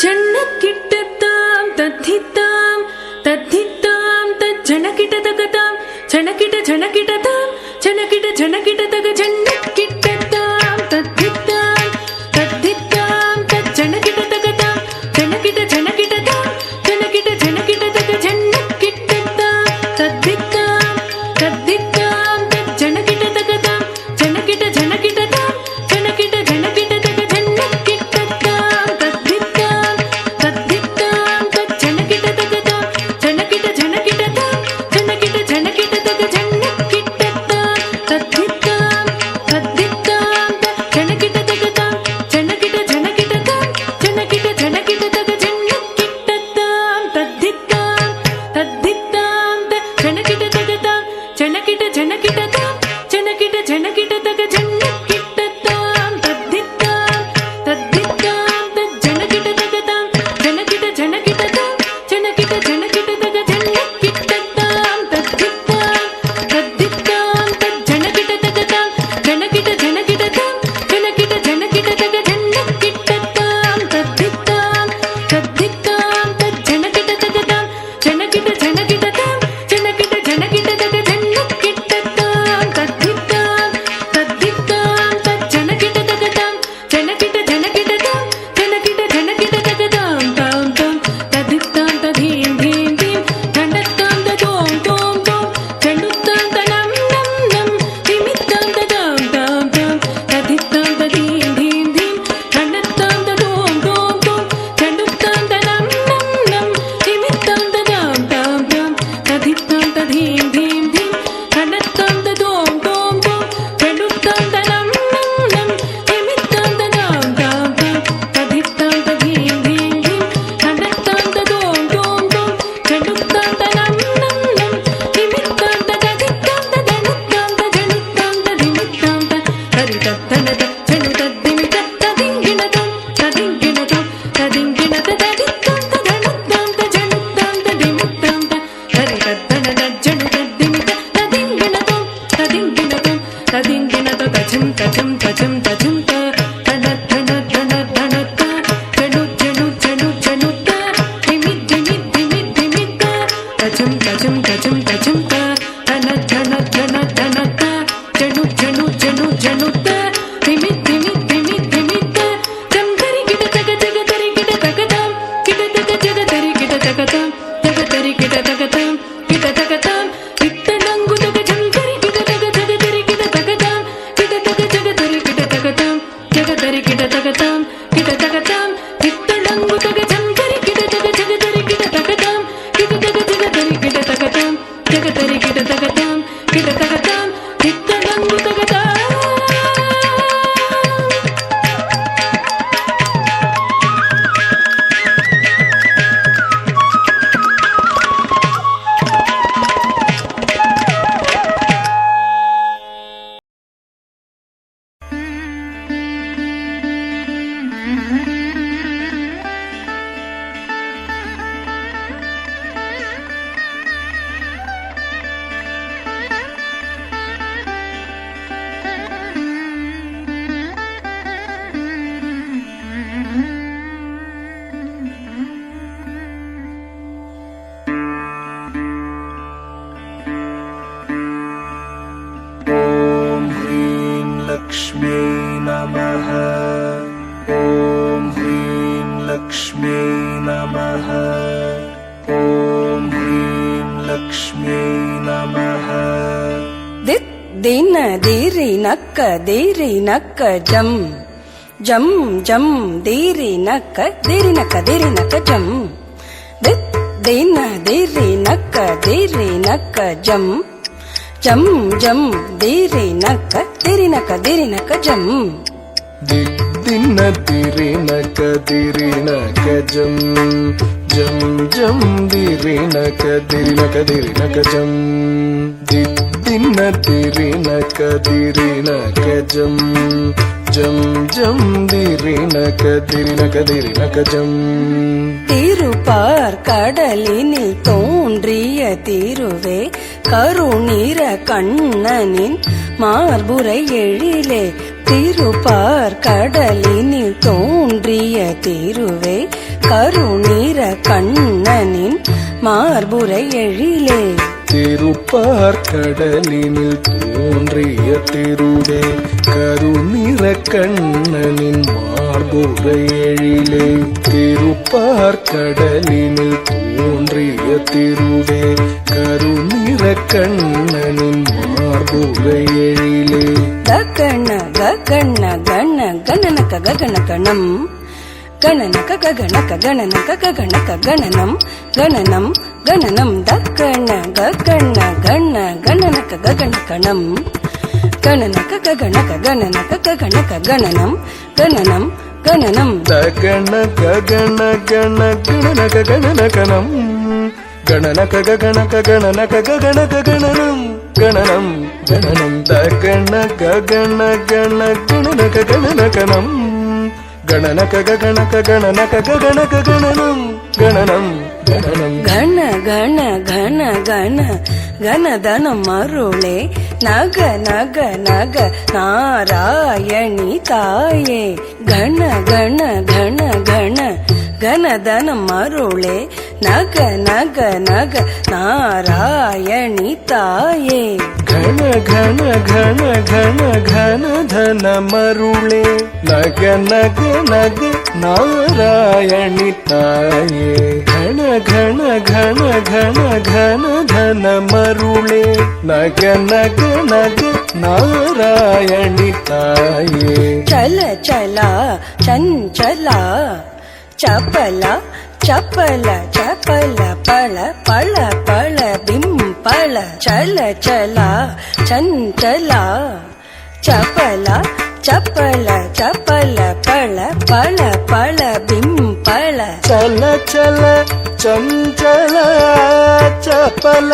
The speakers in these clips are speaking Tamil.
ஜன்னக்கிட்டத்தாம் தத்தித்தாம் தத்தித்தாம் தஜனகிட்டதகதாம் ஜனகிட்ட ஜனகிட்டதாம் ஜனகிட்ட ஜனகிட்டதக ஜன்னக்கிட்டத்தாம் தத்தித்தாம் தத்தித்தாம் தஜனகிட்டதகதாம் ஜனகிட்ட ஜனகிட்டதாம் ஜனகிட்ட ஜனகிட்டதக ஜன்னக்கிட்டத்தாம் தத்தித்தாம் தத்தித்தாம் தஜனகிட்டதகதாம் ஜனகிட்ட ஜனகிட்டதாம் ஜனகிட்ட ஜனகிட்டதக ஜன்னக்கிட்டத்தாம் தத்தித்தாம் தத்தித்தாம் தஜனகிட்டதகதாம் ஜனகிட்ட ஜனகிட்டதாம் ஜனகிட்ட ஜனகிட்டதக ஜன்னக்கிட்டத்தாம் தத்தித்தாம் தத்தித்தாம் தஜனகிட்டதகதாம் ஜனகிட்ட ஜனகிட்டதாம் ஜனகிட்ட ஜனகிட்டதக ஜன்னக்கிட்டத்தாம் தத்தித்தாம் தத்தித்தாம் தஜனகிட்டதகதாம் ஜனகிட்ட ஜனகிட்டதாம் ஜனகிட்ட ஜனகிட்டதக ஜன்னக்கிட்டத்தாம் தத்தித்தாம் தத்தித்தாம் தஜனகிட்டதகதாம் ஜனகிட்ட ஜனகிட்டதாம் ஜனகிட்ட ஜனகிட்டதக ஜன்னக்கிட்டத்தாம் தத்தித்தாம் தத்தித்தாம் தஜனகிட்டதகதாம் ஜனகிட்ட ஜனகிட்டதாம் ஜனகிட்ட ஜனகிட்டதக ஜன்னக்கிட்டத்தாம் தத்தித்தாம் தத்தித்தாம் தஜனகிட்டதகதாம் ஜனகிட்ட ஜனகிட்டதாம் ஜனகிட்ட ஜனகிட்டதக ஜன்னக்கிட்டத்தாம் தத்தித்தாம் தத்தித்தாம் தஜனகிட்டதகதாம் ஜனகிட்ட ஜனகிட்டதாம் ஜனகிட்ட ஜனகிட்டதகதாம் தாம் தாம் ததித்தாம் ததீம் தீம் தீம் தண்டத்தாம் ததோம் தோம் தோம் ஜனுத்தாம் தனம் நம் நம் திமித்தாம் ததாம் தாம் தாம் ததித்தாம் ததீம் தீம் தீம் தண்டத்தாம் ததோம் தோம் தோம் ஜனுத்தாம் தனம் நம் நம் திமித்தாம் ததாம் தாம் தாம் ததித்தாம் ததீம் தீம் தீம் தண்டத்தாம் ததோம் தோம் தோம் ஜனுத்தாம் தனம் நம் நம் திமித்தாம் ததாம் தாம் தாம் ததித்தாம் ததீம் தீம் தீம் தண்டத்தாம் ததோம் தோம் தோம் ஜனுத்தாம் தனம் நம் நம் திமித்தாம் தததித்தாம் ததனுத்தாம் தஜனுத்தாம் ததிமித்தாம் தரிதத்தனத ஜனுதத்திமித ததிங்கிணதம் ததிங்கிணதம் ததிங்கிணத ததித்தாம் ததனுத்தாம் தஜனுத்தாம் ததிமித்தாம் தரிதத்தனத ஜனுதத்திமித ததிங்கிணதம் ததிங்கிணதம் ததிங்கிணத தஜம் தஜம் தஜம் தஜம் தன தன தன தனத ஜனு ஜனு ஜனு ஜனுத திமி திமி திமி திமித தஜம் தஜம் தஜம் தஜம் தன தன தன தனத ஜனு ஜனு ஜனு ஜனுத திமி திமி திமி திமித ஜம் தரி கிட தக ஜக தரி கிட தகதாம் கிட தக ஜக தரி கிட தகதாம் ஜக தரி கிட தகதாம் கிட தகதாம் கிட்டனங்கு தக ஜம் தரி கிட தக ஜக தரி கிட தகதாம் கிட தக ஜக தரி கிட தகதாம் ஜக தரி கிட தகதாம் கிட தகதாம் கிட்டனங்கு தக ஜம் தரி கிட தக ஜக தரி கிட தகதாம் கிட தக ஜக தரி கிட தகதாம் ஜக தரி கிட தகதாம் கிட தகதாம் கிட்டனங்கு தகதாம். ॐ ह्रीं लक्ष्म्यै नमः। ॐ ह्रीं लक्ष्म्यै नमः। ॐ ह्रीं लक्ष्म्यै नमः। தித் தின தீரி நக்க ஜம் ஜம் ஜம் தீரி நக்க ஜம் தித் தின தீரி நக்க ஜம் ஜம் ஜம் தீரி நக்க ஜம் தித்தின திரினக திரினக ஜம் ஜம் ஜம் திரினக திரினக திரினக ஜம் தித்தின திரினக திரினக ஜம் ஜம் ஜம் திரினக திரினக திரினக ஜம் திருப்பார் கடலினில் தோன்றிய திருவே கருநீர கண்ணனின் மார்புரை எழிலே திருப்பார் கடலினில் தோன்றிய திருவே கருநீர கண்ணனின் மார்புரை எழிலே திருப்பார் கடலினில் தோன்றிய திருவே கருநிற கண்ணனின் மார்புரை எழிலே திருப்பார் கடலினில் தோன்றிய திருவே கருநிற கண்ணனின் மார்புரை எழிலே ககன ககன கண கணனக ககனகணம் கணனக ககனக கணனக ககனக கணனம் கணனம் கணனம் தக்கண ககன கண கணனக ககனகணம் கணனக ககனக கணனக ககனக கணனம் கணனம் கணனம் தகன ககன கண கணனக கணனகணம் கணனக ககனக கணனக ககனக கணனம் கணனம் கணனம் தகன ககன கண கணனக கணனகணம் கணனக ககனக கணனக ககனக கணனம் கணனம் கணனம் கண கண கண கண கணதனம் அருளே நக நக நக நாராயணி தாயே கண கண கண கண கணதனம் அருளே நக நக நக நாராயணி தாயே கண கண கண கண கண தன மருளே நக நக நக நாராயணி தாயே கண கண கண கண கண தன மருளே நக நக நக நாராயணி தாயே चल चला चंचला चपला चपल चपल पळ पळ पळ बिंपळ चल चला चंचला चपला चपल चपल पळ पळ पळ बिंपळ चल चल चंचल चपल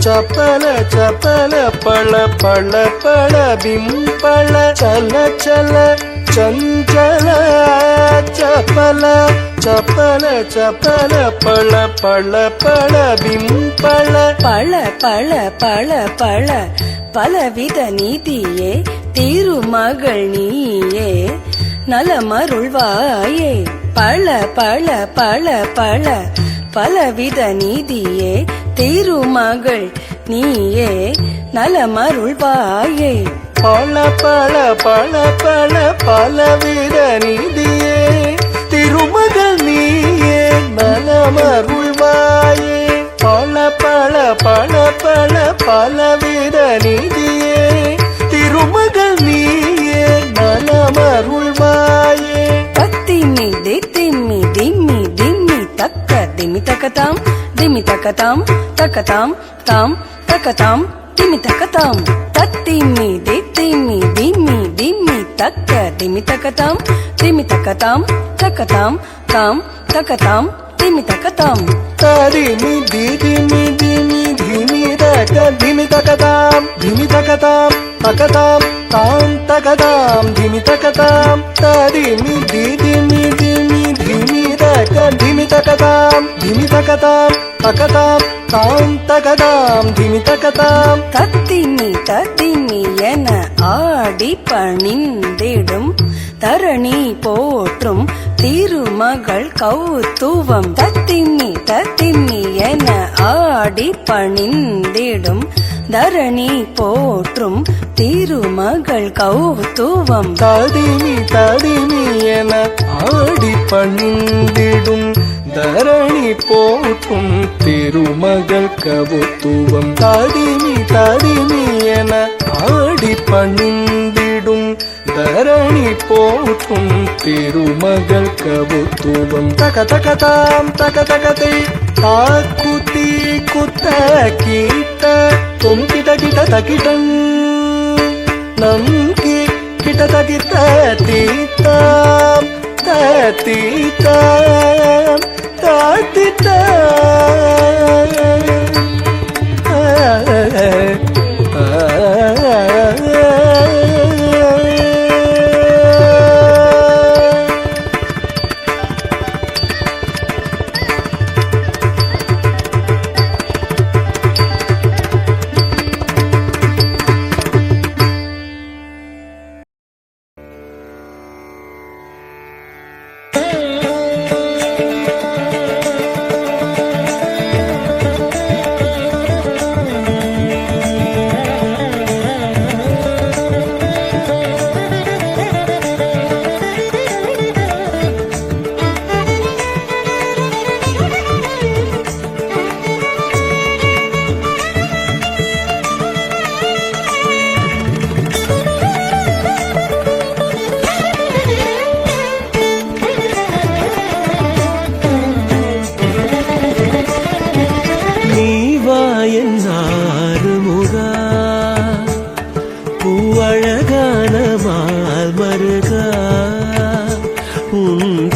चपल चपल पळ पळ पळ बिंपळ चल चल चंचल चपल चपल चपल पळ पळ पळ बिंपळ பழ பழ பழ பழ பலவித நீதியே திருமகள் நீயே நலமருள்வாயே பழ பழ பழ பழ பலவித நீதியே திருமகள் நீயே நலமருள்வாயே பழ பழ பழ பழ பலவித நிதியே திருமகள் நீயே நலமருள்வாயே பழ பழ பழ பழ பலவித நிதியே திருமகள் நீயே நலமருள்வாயே தத்திமி தித்திமி திம்மி திம்மி தக்க திமி தக்கதாம் திமி தக்கதாம் தக்கதாம் தாம் தக்கதாம் திமி தக்கதாம் தத்திமி தித்திமி திம்மி திம்மி தக்க திமி தக்கதாம் திமி தக்கதாம் தக்கதாம் தாம் தக்கதாம் திமி தக்கதாம் தரிமி திமி திமி திமி தக திமி தக்கதாம் திமி தக்கதாம் தக்கதாம் தாம் தக்கதாம் திமி தக்கதாம் தரிமி திமி திமி திமி தக திமி தக்கதாம் திமி தக்கதாம் தக்கதாம் தாம் தக்கதாம் திமி தக்கதாம் தத்திமி தத்திமி என ஆடி பணிந்திடும் தரணி போற்றும் திருமகள் கௌத்துவம் தத்திமி தத்திமி என ஆடி பணிந்திடும் தரணி போற்றும் திருமகள் கௌத்துவம் தடிமி தடிமி என ஆடி பணிந்திடும் தரணி போற்றும் திருமகள் கவுத்துவம் தடிமி தடிமி என ஆடி பணிந்திடும் தரணி போற்றும் திருமகள் கவுத்துவம் தக தகதாம் தக தகதை தாக்குத்தி குத்த கீட்ட தொம் கிட்ட கிட்ட தகிடன் நம் கிட்ட தகித்த தீத்தாம் தீத்தாம்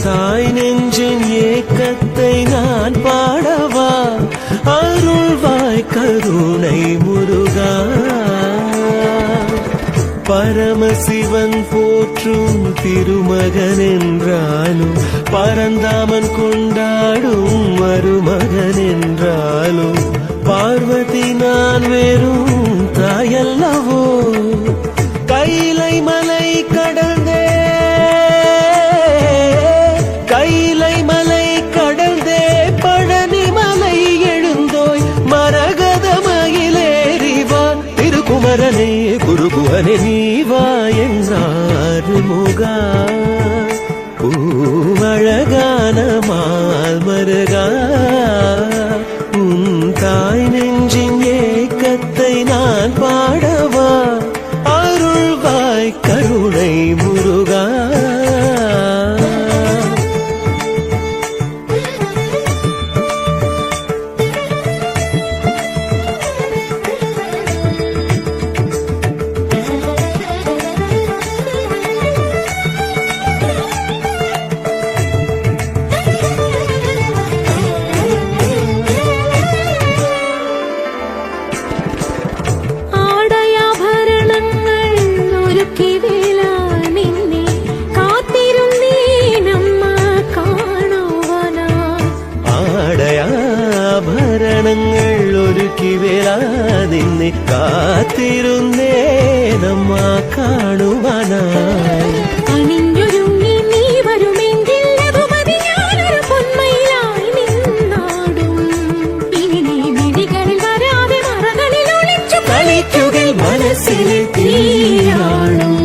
தாய் நெஞ்சின் ஏக்கத்தை நான் பாடவா அருள்வாய் கருணை முருகா பரமசிவன் போற்றும் திருமகன் என்றாலும் பரந்தாமன் கொண்டாடும் மருமகன் என்றாலும் பார்வதி நான் வெறும் தாயல்லவோ கைலை மலை கடந்தே கைலை மலை கடந்தே பழனி மலை எழுந்தோய் மரகத மயிலேறிவா திருக்குமரனே குருகுவனே நீவா என்றார் முகா பூவழகான மால் மருகா உன் தாய் நெஞ்சின் ஏக்கத்தை நான் பாடவா அருள்வாய் கருணை முருகா നിന്നെ കാത്തിരുന്നേ നമ്മ കാണുവാനായി അണിഞ്ഞൊരുങ്ങി നീ വരുമെങ്കിൽ ലഘുമതി ഞാനൊരു പൊന്മയിലായി നിന്നാടും ഇനി നീ മിഴികളിൽ വരാതെ മറകളിൽ ഒളിച്ചു കളിക്കുകയിൽ മനസ്സിൽ തീയാളും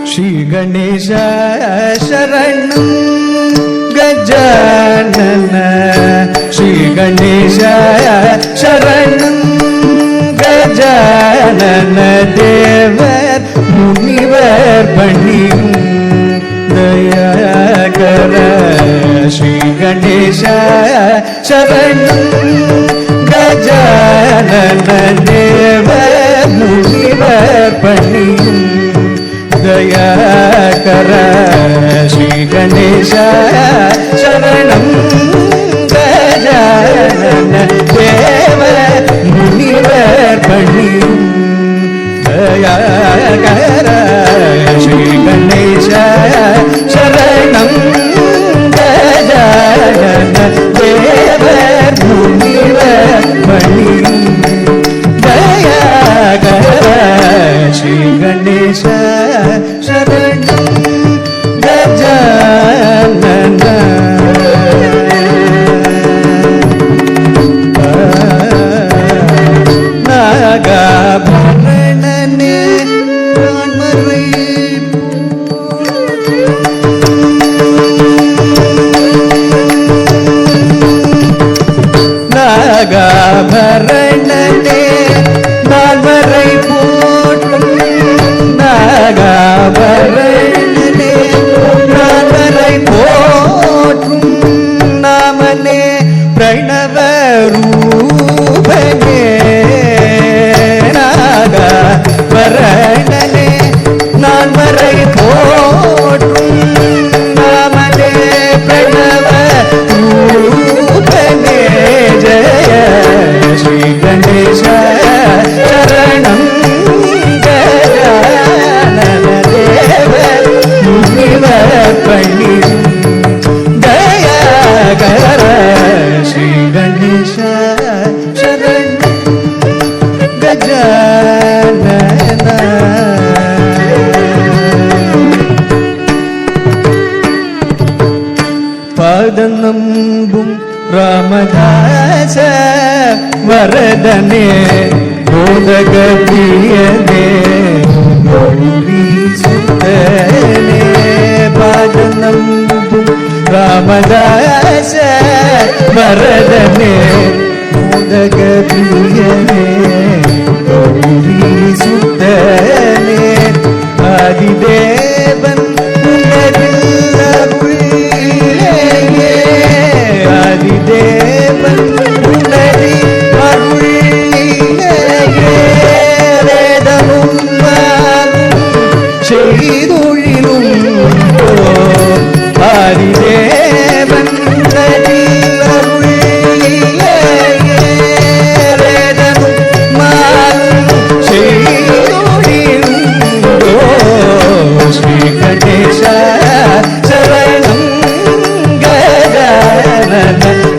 श्री गणेश शरणं गजानन श्री गणेश शरणं गजानन देवर मुनिवर बनिயும் दयाकर श्री गणेश शरणं गजानन देवर मुनिवर बनिயும் दयाकर श्री गणेश शरणं गजानन देव मुनिवर बनिயும் दयाकर श्री गणेश शरणं गजानन देव मुनिवर बनिயும் दयाकर श्री गणेश शरणं गजानन नागाभरणने प्राणमरै नागाभरणने नाल्वரை போற்றும் நாகாபரணனே நால்வரை போற்றும் நாமனே பிரணவ ரூபனே நாகாபரணனே நால்வரை போற்றும் நாமனே பிரணவ ரூபனே ஜய श्री गणेश शरणं गजानन देव मुनिवर बनिயும் दयाकर श्री गणेश शरणं गजानन പാദനമ്പും രാമജ ராமதாச வரதனே மோதக பிரியனே கௌரி சுத்தனே பாதனம் ராமதாச வரதனே மோதக பிரியனே கௌரி சுத்தனே ஆதிதேவன் உலகில் அருளிலேயே ஆதிதேவன் உலகில் அருளிலேயே வேதமும் செய்தொழிலும் ஆதிதேவன் உலகில் அருளிலேயே வேதமும் செய்தொழிலும் ஸ்ரீ கணேச சரணம் கஜானன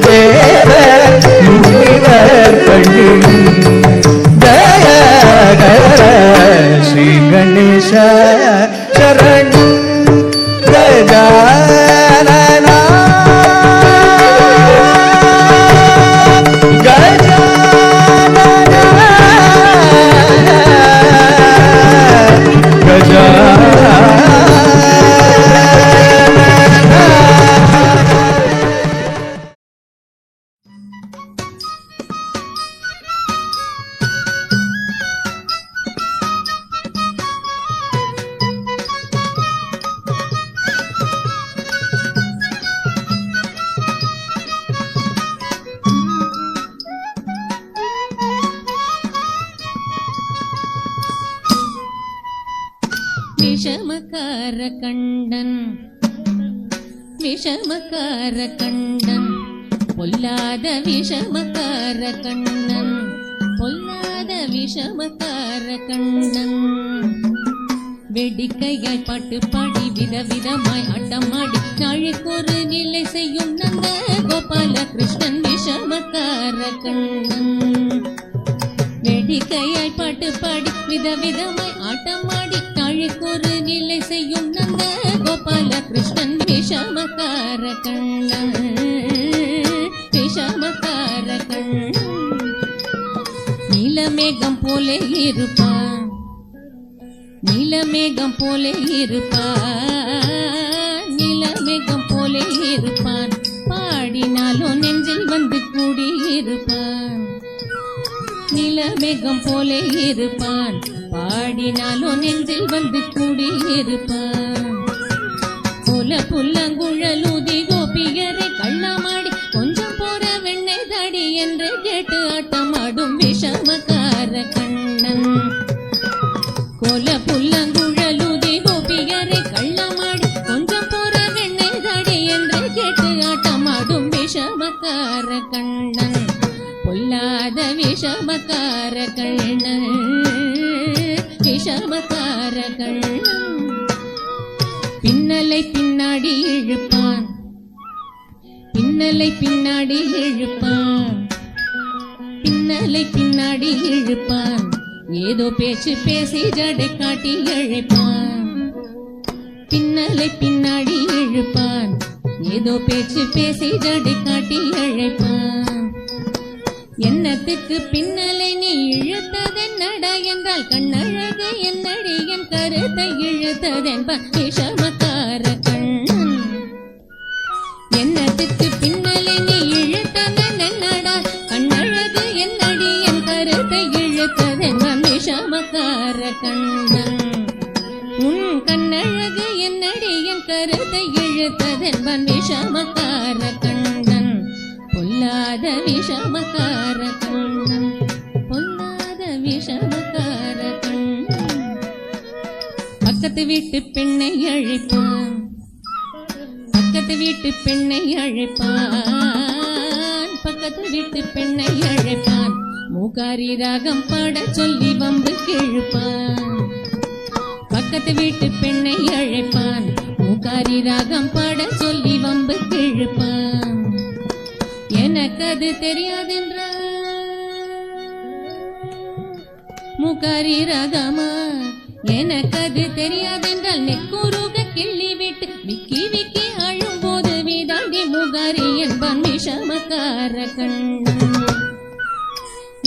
தேவ முனிவர் பள்ளியும் தயகர ஸ்ரீ கணேச சரணம் கஜானன விஷமக்கார கண்டன் விஷமக்கார கண்டன் பொல்லாத விஷமக்கார கண்ணன் பொல்லாத விஷமக்கார கண்ணன் வெடிக்கையாய் பாட்டு பாடி விதவிதமாய் ஆட்டமாடி நாளுக்கொரு நிலை செய்யும் நந்த கோபால கிருஷ்ணன் விஷமக்கார கண்ணன் வேடிக்கையாய் பாட்டு பாடி விதவிதமாய் ஆட்டமாடி நாளுக்கொரு நிலை செய்யும் நந்த கோபால கிருஷ்ணன் விஷமக்கார கண்ணன் விஷமக்கார கண்ணன் நீலமேகம் போலே இருப்பான் நீலமேகம் போலே இருப்பான் நீலமேகம் போலே இருப்பான் பாடினாலும் நெஞ்சில் வந்து கூடியிருப்பான் நீலமேகம் போலே இருப்பான் பாடினாலும் நெஞ்சில் வந்து கூடியிருப்பான் போல புல்லங்குழலூதி கோபியரை கள்ளமாடி கொஞ்சம் போற வெண்ணெய் தாடி என்று கேட்டு ஆட்டமாடும் விஷமக்கார கண்ணன் கோல புல்லங்குழலூதி கோபியரை கள்ளமாடி கொஞ்சம் போற வெண்ணெய் தாடி என்று கேட்டு ஆட்டமாடும் விஷமக்கார கண்ணன் பொல்லாத விஷமக்கார கண்ணன் விஷமக்கார கண்ணன் பின்னலை பின்னாடி இழுப்பான் பின்னலை பின்னாடி இழுப்பான் பின்னலை பின்னாடி இழுப்பான் ஏதோ பேச்சு பேசி ஜடை காட்டி இழுப்பான் பின்னலை பின்னாடி இழுப்பான் ஏதோ பேச்சு பேசி ஜடை காட்டி இழுப்பான் என்னத்துக்கு பின்னலை நீ இழுத்ததென்னடா என்றால் கண்ணழகு என்னடி என் கருத்தை இழுத்ததென்பான் விஷமக்கார கண்ணன் என்னத்துக்கு பின்னலை நீ இழுத்ததென்னடா கண்ணழகு என்னடி என் கருத்தை இழுத்ததென்பான் விஷமக்கார கண்ணன் உன் கண்ணழகு என்னடி என் கருத்தை இழுத்ததென்பான் விஷமக்கார கண்ணன் பொல்லாத விஷமக்கார கண்ணன் பொல்லாத விஷமக்கார கண்ணன் பக்கத்து வீட்டு பெண்ணை அழைப்பான் பக்கத்து வீட்டு பெண்ணை அழைப்பான் பக்கத்து வீட்டு பெண்ணை அழைப்பான் மூகாரி ராகம் பாட சொல்லி வம்பு கிழுப்பான் பக்கத்து வீட்டு பெண்ணை அழைப்பான் மூகாரி ராகம் பாட சொல்லி வம்பு கிழுப்பான் எனக்கு அது தெரியாதென்றா மூகாரி ராகமா எனக்கு அது தெரியாதென்றால் நெக்குருக கிள்ளி விட்டு விக்கி விக்கி அழும் போது வீதாண்டி மூகாரி என்பன் விஷமக்கார கண்ணன்.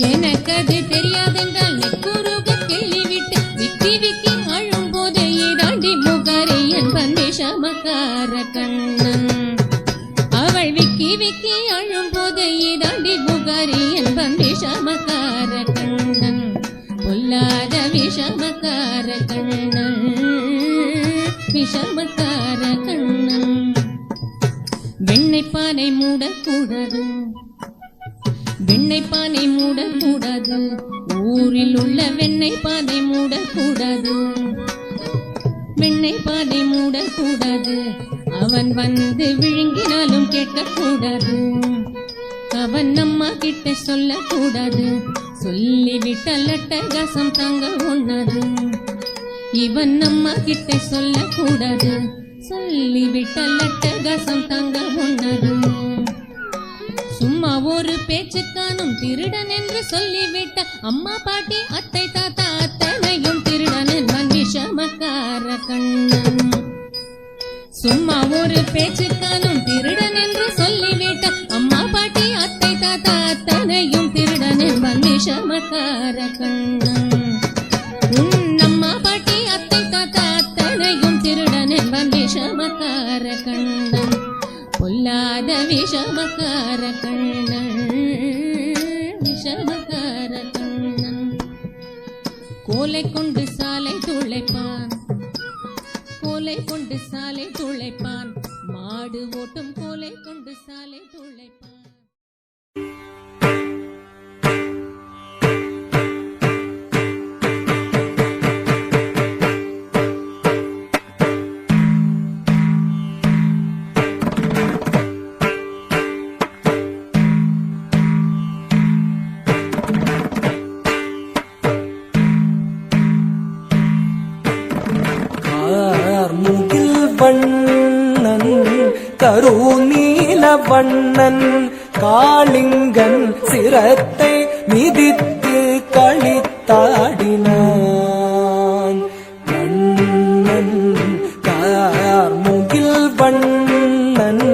எனக்கது தெரியாதென்றால் நெக்குருக கிள்ளிவிட்டு விக்கி விக்கி அழும் போது இதாண்டி முகரி என்பன் விஷமக்கார கண்ணன். அவள் விக்கி விக்கி அழும் போது இதாண்டி முகரி என்பன் விஷமக்கார கண்ணன். பொல்லாத விஷமக்கார கண்ணன், விஷமக்கார கண்ணன். வெண்ணைப்பானை மூடக்கூடாது, வெண்ணைப்பானை மூடக்கூடாது, ஊரில் உள்ள வெண்ணைப்பானை மூடக்கூடாது, வெண்ணைப்பானை மூடக்கூடாது. அவன் வந்து விழுங்கினாலும் கேட்கக்கூடாது, அவன் அம்மா கிட்ட சொல்லக்கூடாது. சொல்லிவிட்டால் அட்டகாசம் தாங்க ஒண்ணாது. இவன் அம்மா கிட்ட சொல்லக்கூடாது, சொல்லிவிட்டால் அட்டகாசம் தாங்க ஒண்ணாது. சும்மா ஒரு பேச்சுக்கானும் திருடன் என்று சொல்லிவிட்ட அம்மா பாட்டி அத்தை தாத்தா அத்தனையும் திருடன் என்பன் விஷமக்கார கண்ணன். சும்மா ஒரு பேச்சுக்கானும் திருடன் என்று சொல்லிவிட்ட அம்மா பாட்டி அத்தை தாத்தா அத்தனையும் திருடன் என்பன் விஷமக்கார கண்ணன். உன் அம்மா பாட்டி அத்தை தாத்தா அத்தனையும் திருடன் என்பன் விஷமக்கார கண்ணன். பொல்லாத விஷமக்கார கண்ணன், விஷமக்கார கண்ணன். கோலை கொண்டு சாலை துளைப்பான், கோலை கொண்டு சாலை துளைப்பான், மாடு ஓட்டும் கோலை கொண்டு சாலை துளைப்பான். வண்ணன் கருநீல வண்ணன் காளிங்கன் சிரத்தை மிதித்து களித்தாடினான். வண்ணன் கார்முகில் வண்ணன்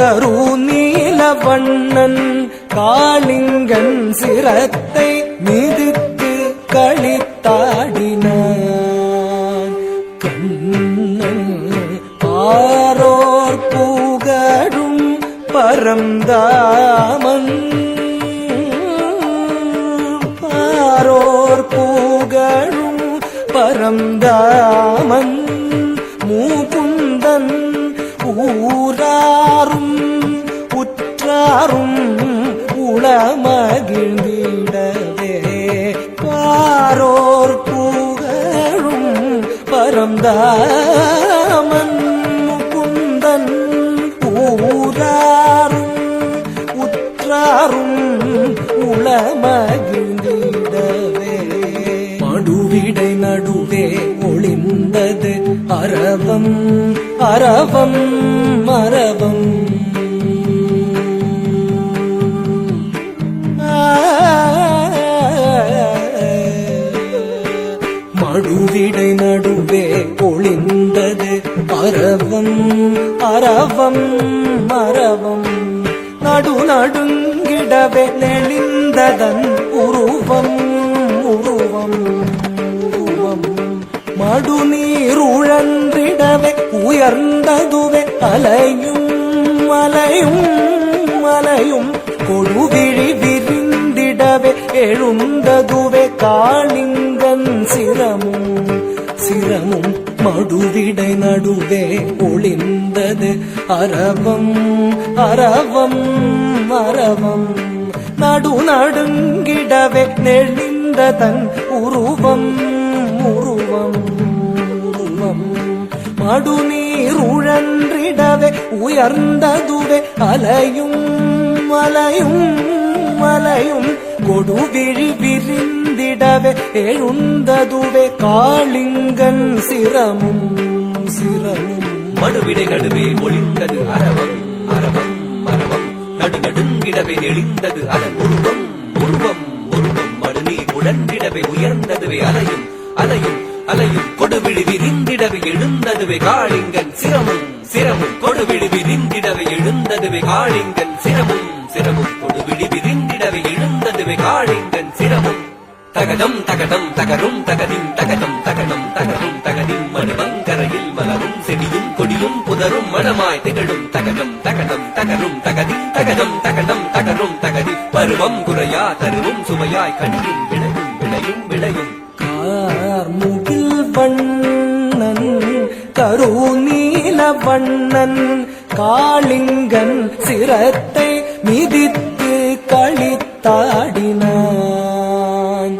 கருநீல வண்ணன் காளிங்கன் சிரத்தை மிதித்து களித்தாடினான். ஆரோர் புகழும் பரந்தாமன், ஆரோர் புகழும் பரந்தாமன் முகுந்தன் ஊராரும் உற்றாரும் உளமகிழ்ந்திடவே. பாரோர் புகழும் பரந்தாமன் முகுந்தன் ஊராரும் உற்றாரும் உளமகிழ்ந்திடவே. மடுவிடை நடுவே ஒளிந்தது அரவம், அரவம், அரவம். மடுவிடை நடுவே ஒளிந்தது அரவம், அரவம், அரவம். நடு நடுங்கிடவே நெளிந்ததன் உருவம், உருவம், உருவம். மடுநீருழன்றிடவே உயர்ந்ததுவே அலையும், அலையும், அலையும். கொடுவிழி விரிந்திடவே எழுந்ததுவே காளிங்கன் சிரமும், சிரமும். மடுவிடை நடுவே ஒளிந்தது அரவம், அரவம், அரவம். நடு நடுங்கிடவே நெளிந்ததன் உருவம், உருவம், உருவம். மடுநீருழன்றிடவே உயர்ந்ததுவே அலையும், அலையும், அலையும். கொடுவிழி விரிந்திடவே எழுந்ததுவே காளிங்கன் சிரமும், சிரமும். மடுவிடை நடுவே ஒளிந்தது அரவம், அரவம், அரவம். நடு நடுங்கிடவே நெளிந்தது அதன் உருவம், உருவம், உருவம். மடுநீர் உழன்றிடவே உயர்ந்ததுவே அலையும், அலையும், அலையும். கொடுவிழி விரிந்திடவே எழுந்ததுவே காளிங்கன் சிரமும், சிரமும் கொடுவிழி விரிந்திடவே எழுந்ததுவே காளிங்கன் சிரமும் சிரமும் கொடுவிழி விரிந்திடவே எழுந்ததுவே காளிங்கன் சிரமும் தகதம் தகதம் தகரும் தகதின் தகதம் தகதம் தகரும் தகதின் மணிமங்கரையில் மலரும் செடியும் கொடியும் புதரும் மனமாய் திகழும் தகதம் தகதம் தகரும் தகதின் தகதம் தகதம் தகரும் தகதி பருவம் குறையா தருவும் சுவையாய் கனியும் விளையும் விளையும் விளையும் கார்முகில் வண்ணன் கருநீல வண்ணன் காளிங்கன் சிரத்தை மிதித்து களித்தாடினான்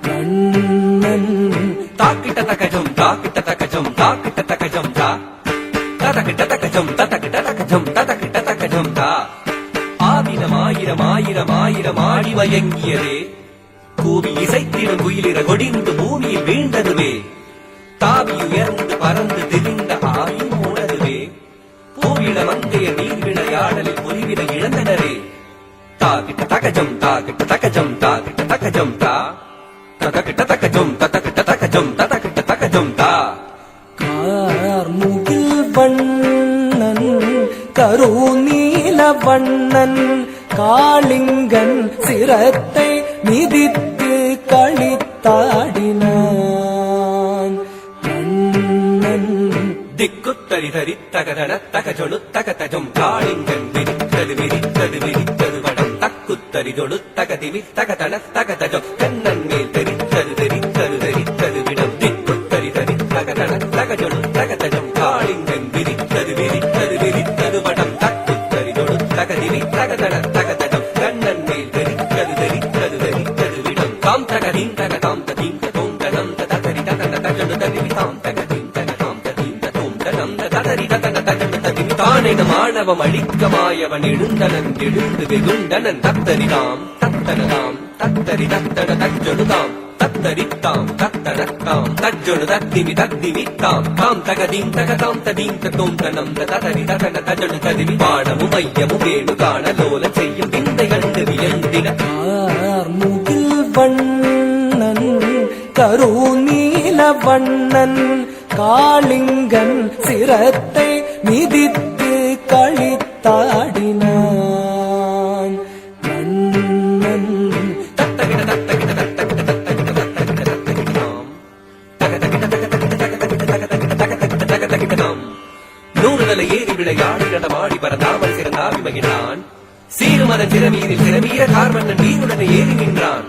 கண்ணன் தாக்கிட்ட தகஜம் தாக்கிட்ட தகஜம் தாக்கிட்ட தகஜம் தா ததக்கிட்ட தகஜம் ததக்கிட்ட தகஜம் ததக்கிட்ட தகஜம் தா ஆதினம் ஆயிரம் ஆயிரம் ஆயிரம் ஆடி மயங்கியதே கூவி இசைத்திடும் குயிலிற கொடிந்து பூமியில் வீழ்ந்ததுவே தாவி உயர்ந்து பறந்து திரிந்த ஆயும் ஓடதுவே பூவிட மந்தைய நீர் விளையாடலில் பொறிவிட இழந்தனரே தாக்கிட்ட தகஜம் தாக்கிட்ட தகஜம் தாக்கிட்ட தகஜம் தா ததக்கிட்ட தகஜம் ததக்கிட்ட தகஜம் ததக்கிட்ட தகஜம் தா கார்முகில் வண்ணன் கருநீல வண்ணன் காளிங்கன் சிரத்தை மிதித்து களித்தாடினான் கண்ணன் திக்குத்தரி தரி தகதன தகஜொழு தகதஜம் காளிங்கன் விரித்தது விரித்தது விரித்தது வடம் தக்குத்தரி ஜொழு தகதிவி தகதன தகதஜம் கண்ணன் மேல் தெரித்தது தெரித்தது தெரித்தது விடம் திக்குத்தரி தரி தகதன தகஜொழு தகதஜம் காளிங்கன் விரித்தது விரித்தது விரித்தது வடம் தக்குத்தரி ஜொழு தகதிவி தகதன தகதஜம் கண்ணன் மேல் தெரித்தது தெரித்தது தெரித்தது விடம் தாம் தகதீம் தகதாம் ததீம் ததோம் தனம் ததரி ததன தஜொழு ததிவி தாம் தகதீம் தகதாம் ததீம் ததோம் தனம் ததரி ததன தஜொழு ததிவி தானென மாணவம் அழிக்கமாயவன் எழுந்தனன் எழுந்து வெகுண்டனன் தத்தரிதாம் தத்தனதாம் தத்தரி தத்தன தஜொழுதாம் தத்தரித்தாம் தத்தனத்தாம் தஜொழு தத்திமி தத்திமித்தாம் தாம் தகதீம் தகதாம் ததீம் ததோம் தனம் ததரி ததன தஜொழு ததிவி பாடமும் மையமும் வேணு காண லோல செய்யும் விந்தை கண்டு வியந்திட கார்முகில் வண்ணன் கருநீல வண்ணன் காளிங்கன் சிரத்தை மிதித்து களித்தாடினான் கண்ணன் தத்தகிட தத்தகிட தத்தகிட தத்தகிட தத்தகிட தத்தகிடாம் தகதகிட தகதகிட தகதகிட தகதகிட தகதகிட தகதகிடாம் நூறுதலை ஏறி விளையாடி நடமாடி பரந்தாமல் சிறந்தாவி மகிழ்ந்தான் சீருமதன் சிறமீரில் சிறமீர கார்மன்னன் வீருடனை ஏறி நின்றான்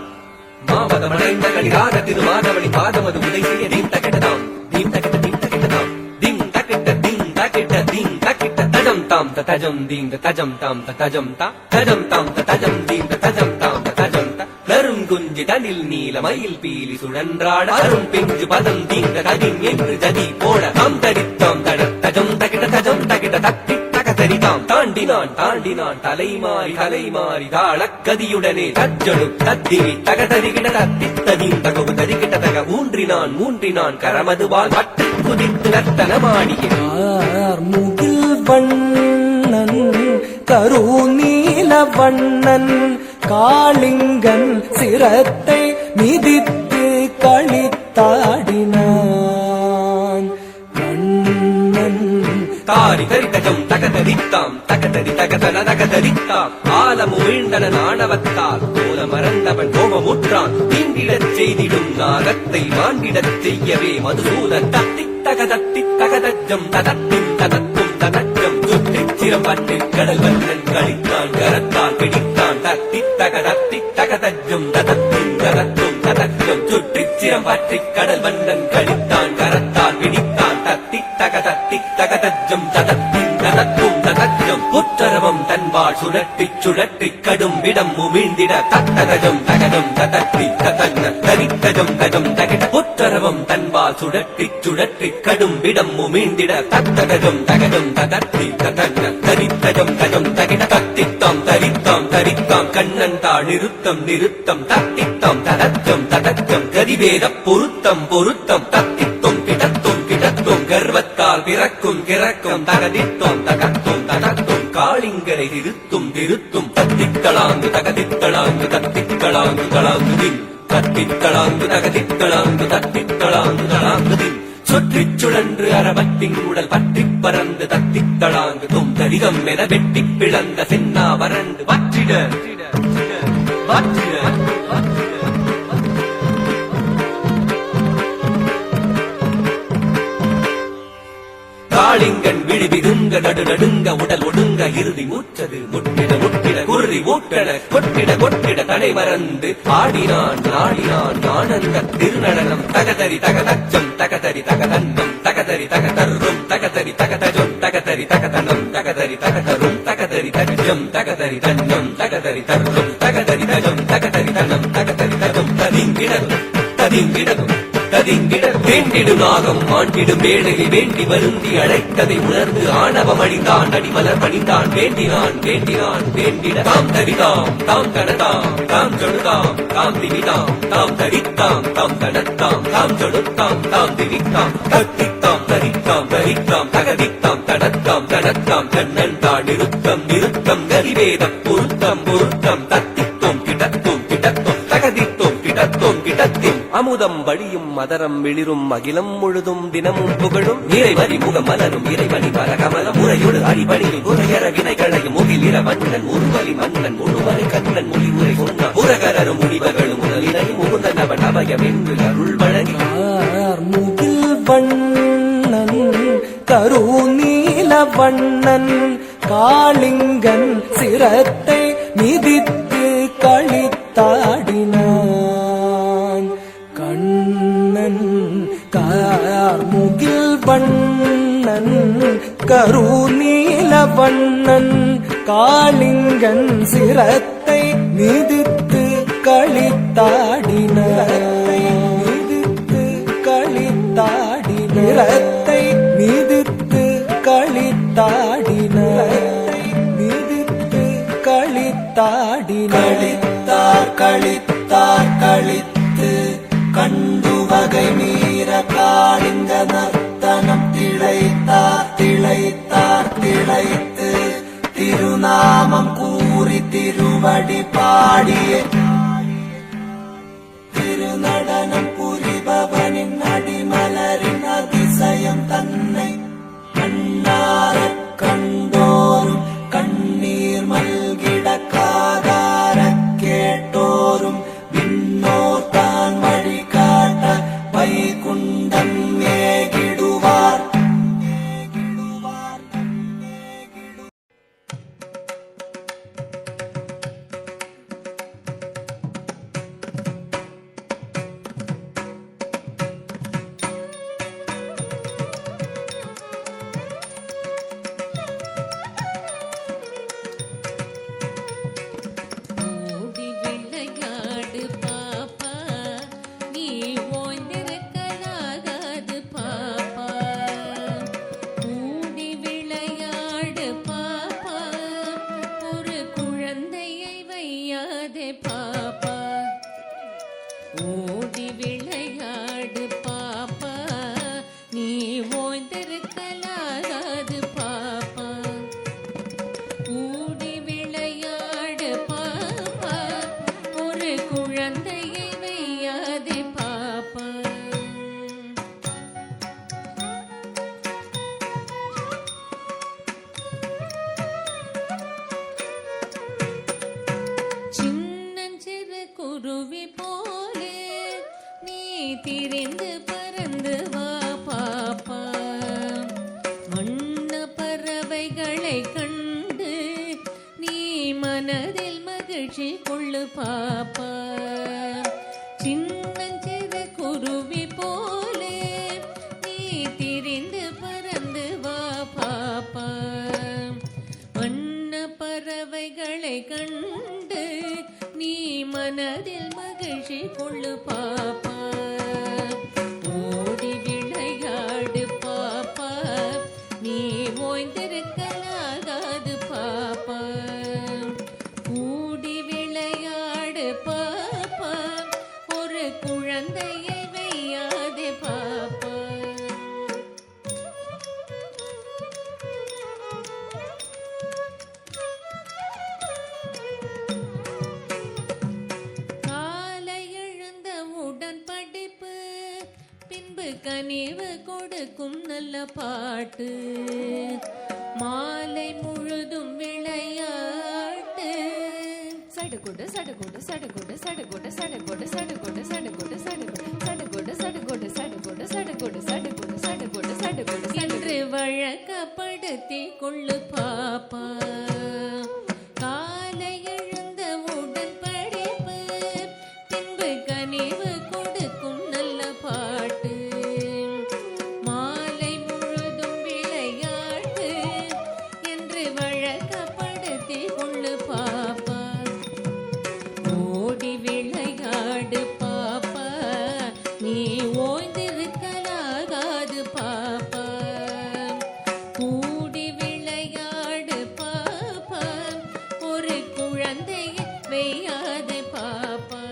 மாமதம் அடைந்த கடிகார திருமாதவனி பாதமது உதை செய்ய தீம் தகிடதாம் தீம் தகிட தீம் தகிடதாம் தீம் தகிட்ட தீம் தகிட்ட தீம் தகிட்ட தஜம் தாம் தஜம் தீம் தஜம் தாம் தஜம் தா தஜம் தாம் தஜம் தீம் தஜம் தாம் தஜம் த நரும் குஞ்சு தனில் நீல மயில் பீலி சுழன்றாட அரும் பிஞ்சு பதம் தீந்த ததிம் என்று ஜதி போட தாம் தரித்தாம் தட தஜம் தகிட தஜம் தகிட தத்தி தகதரிதாம் தாண்டினான் தாண்டினான் தலைமாறி தலைமாறி தாளக்கதியுடனே தஜ்ஜொழு தத்திவி தகதரிகிட தத்தி ததிம் தகவு தரிகிட தக ஊன்றினான் ஊன்றினான் கரமதுவால் மட்டு குதித்து நர்த்தனமாடிய கார்முகில் வண்ணன் கருநீல வண்ணன் காளிங்கன் சிரத்தை மிதித்து களித்தாடினான் கண்ணன் தாரி தரிதஜம் தகதரித்தாம் தகதரி தகதன தகதரித்தாம் ஆலமு வீழ்ந்தன ஆணவத்தால் கோல மறந்தவன் கோபமுற்றான் தீண்டிடச் செய்திடும் நாகத்தை மாண்டிடச் செய்யவே மதுசூதன் தத்தி தகதத்தி தகதஜம் ததத்தின் ததத்தும் ததஜம் சுற்றிச் சிரம்பற்றி கடல் வண்ணன் கழித்தான் கரத்தால் பிடித்தான் தத்தி தகதத்தி தகதஜம் ததத்தின் ததத்தும் ததஜம் சுற்றிச் சிரம்பற்றி கடல் வண்ணன் கழித்தான் கரத்தால் பிடித்தான் தத்தி தகதத்தி தகதஜம் ததத்தின் ததத்தும் ததஜம் புற்றரவம் தன்பால் சுழற்றிச் சுழற்றிக் கடும் விடம் உமிழ்ந்திட தத்தகஜம் தகஜம் ததத்தி ததன்ன தரித்தஜம் தஜம் தகிட புற்றரவம் தன்பால் சுழற்றிச் சுழற்றிக் கடும் விடம் உமிழ்ந்திட தத்தகஜம் தகஜம் ததத்தி ததன்ன தரித்தஜம் தஜம் தகிட தத்தித்தாம் தரித்தாம் தரித்தாம் கண்ணன் தாழ் நிறுத்தம் நிறுத்தம் தத்தித்தாம் ததஜம் ததஜம் கதிவேத பொருத்தம் பொருத்தம் தத்தித்தும் கிடத்தும் கிடத்தும் கர்வத்தால் பிறக்கும் கிறக்கும் தகதித்தோம் தகத்தும் தகத்தும் காளிங்கரை திருத்தும் திருத்தும் தத்தித்தளாங்கு தகதித்தளாங்கு தத்தித்தளாங்கு தளாங்கு தின் தத்தித்தளாங்கு தகதித்தளாங்கு தத்தித்தளாங்கு தளாங்கு தின் சுற்றிச் சுழன்று அரவத்தின் உடல் பற்றிப் பறந்து தத்தித் தளாங்கு தும் தரிகம் என வெட்டிப் பிளந்த சென்னா வறண்டு வற்றிட வற்றிட காளிங்கன் விழி விதுங்க நடு நடுங்க உடல் ஒடுங்க இறுதி மூச்சது முட்டிட முட்டிட குருதி ஊட்டன கொட்டிட கொட்டிட தடை மறந்து ஆடினான் ஆடினான் ஆனந்த திருநடனம் தகதரி தகதச்சம் தகதரி தகதன்னம் தகதரி தகதரும் தகதரி தகதஜம் தகதரி தகதனம் தகதரி தகதரும் தகதரி தகஜம் தகதரி தன்னம் தகதரி தரும் தகதரி தஜம் தகதரி தனம் தகதரி தரும் ததிங்கிடரும் ததிங்கிடரும் வேண்டிடும் நாகம் மாண்டிடும் வேளையை வேண்டி வருந்தி அழைத்ததை உணர்ந்து ஆணவம் அணிந்தான் அடிமலர் பணிந்தான் வேண்டினான் வேண்டினான் வேண்டிட தாம் தரிதாம் தாம் தனதாம் தாம் சொடுதாம் தாம் திவிதாம் தாம் தரித்தாம் தாம் தனத்தாம் தாம் சொடுத்தாம் தாம் திவித்தாம் தத்தித்தாம் தரித்தாம் தரித்தாம் தகதித்தாம் தனத்தாம் தனத்தாம் தன்னன் தான் நிறுத்தம் நிறுத்தம் கரிவேதம் பொருத்தம் பொருத்தம் தத்தித்தோம் கிடத்தோம் கிடத்தோம் தகதித்தோம் கிடத்தோம் கிடத்தின் அமுதம் வழியும் மதரம் வெளிரும் அகிலம் முழுதும் தினமும் புகழும் இறைவரி முகம் மலரும் இறைவனி பரகமல முறையோடு அடிபணியும் குறையற வினைகளையும் முகிலிர மன்னன் உருவலி மன்னன் முழுவரை கண்ணன் மொழி உரை சொன்ன புறகரரும் முடிவர்களும் முதலினையும் முகுந்தன் அவன் அபயம் என்று அருள் வழங்கி முகில் வண்ணன் கருநீல வண்ணன் காளிங்கன் சிரத்தை மிதித்து களித்தாடினான் கண்ணன் கார்முகில் வண்ணன் கருநீல வண்ணன் காளிங்கன் சிரத்தை மிதித்து களித்தாடினான் மிதித்து களித்தாடினத்தை மிதித்து களித்தாடினான் மிதித்து களித்தாடினார் களித்தார் களித்து கண்டு வகை மீற காளிங்க நர்த்தனம் திளைத்தார் திளைத்தார் திளைத்து திருநாமம் கூறி திருவடி பாடிய திருநடனம் புரிபவனின் அடிமலரின் அதிசயம் தன்னை கண்ணாரக் கண்டோரும் கண்ணீர் மல்கிட காதாரக் கேட்டோரும் விண்ணோர் தான் வழிகாட்ட வைகுண்டம் ஏகிடுவார் ஓடி விளையாடு பாப்பா, நீ ஓய்ந்திருக்கலாகாது பாப்பா. ஓடி விளையாடு பாப்பா, ஒரு குழந்தையை வையாதே பாப்பா. ஓடி விளையாடு பாப்பா, நீ ஓய்ந்திருக்கலாகாது பாப்பா. ஓடி விளையாடு பாப்பா, ஒரு குழந்தையை வையாதே பாப்பா. சின்னஞ்சிறு குருவி போலே நீ திரிந்து பறந்து வா பாப்பா. வண்ண பறவைகளை கண்டு நீ மனதில் மகிழ்ச்சி கொள்ளு பாப்பா. சின்னஞ்சிறு குருவி போலே நீ திரிந்து பறந்து வா பாப்பா. வண்ண பறவைகளை கண்டு நீ மனதில் மகிழ்ச்சி கொள்ளு பாப்பா. ஓடி விளையாடு பாப்பா, நீ ஓய்ந்திருக்கலாகாது பாப்பா. கூடி விளையாடு பாப்பா, ஒரு குழந்தையை வையாதே பாப்பா. காலை எழுந்த உடன் படிப்பு, பின்பு கனிவு கொடுக்கும் நல்ல பாட்டு மாலை முழுதும் விளையாட்டு சடுகுடு சடுகுடு சடுகுடு சடுகுடு சடுகுடு சடுகுடு சடுகுடு சடுகுடு சடுகுடு சடுகுடு சடுகுடு சடுகுடு சடுகுடு சடுகுடு என்று வழக்கப்படுத்தி கொள்ளு பாப்பா காலை எழுந்தவுடன் படிப்பு பின்பு கனிவு கொடுக்கும் நல்ல பாட்டு மாலை முழுதும் விளையாட்டு என்று வழக்கப்படுத்தி கொள்ளு பாப்பா ஓடி விளையாடு பாப்பா நீ ஓய்ந்திருக்கலாகாது பாப்பா கூடி விளையாடு பாப்பா ஒரு குழந்தையை வெய்யாது பாப்பா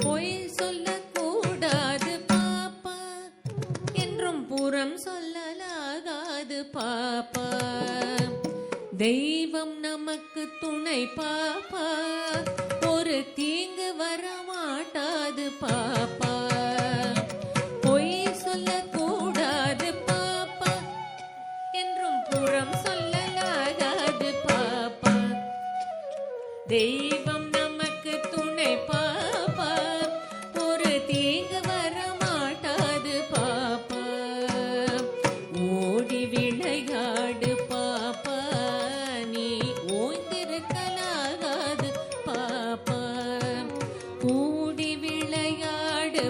பொய் சொல்லக்கூடாது பாப்பா என்றும் புறம் சொல்லலாகாது பாப்பா தெய்வம் நமக்கு துணை பாப்பா ஒரு தீங்கு வரமாட்டாது பாப்பா பொய் சொல்லக்கூடாது பாப்பா என்றும் புறம் சொல்லலாகாது பாப்பா தெய்வம் நமக்கு துணை பாப்பா ஒரு தீங்கு வரமாட்டாது பாப்பா ஓடி விளையாடு பாப்பா நீ ஓய்ந்திருக்கலாகாது பாப்பா கூடி விளையாடு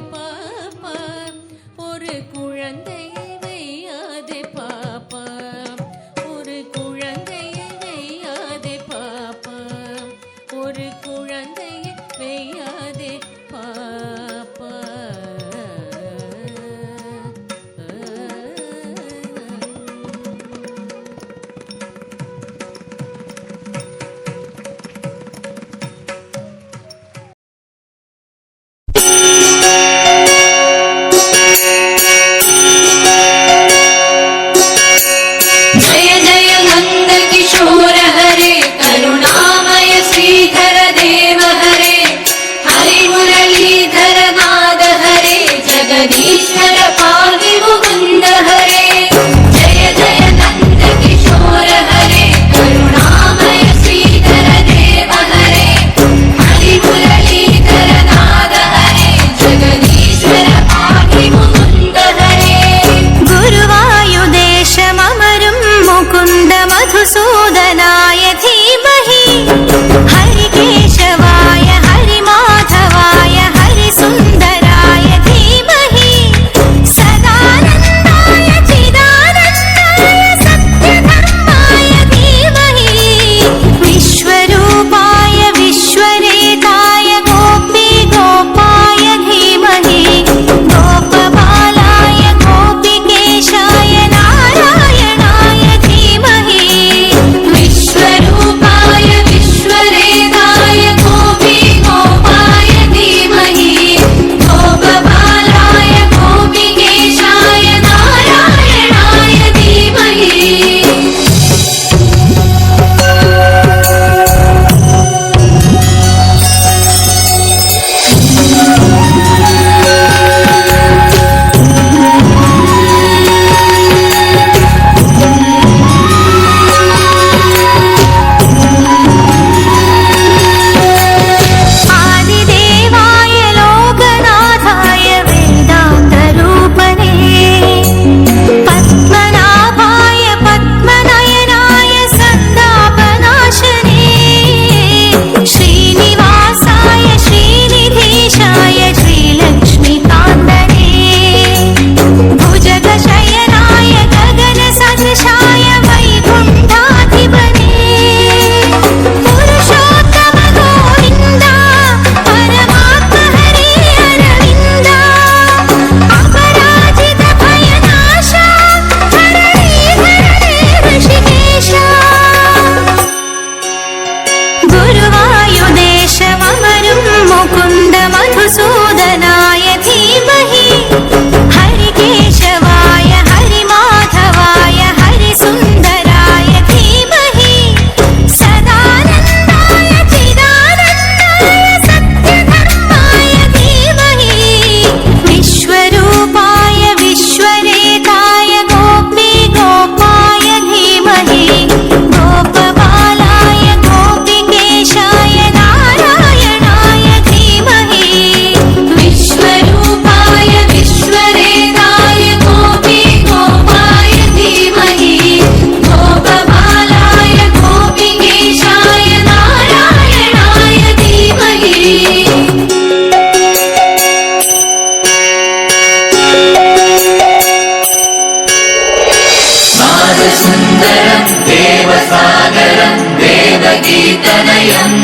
सुन्दरं देवसागरं देवगीतनयम्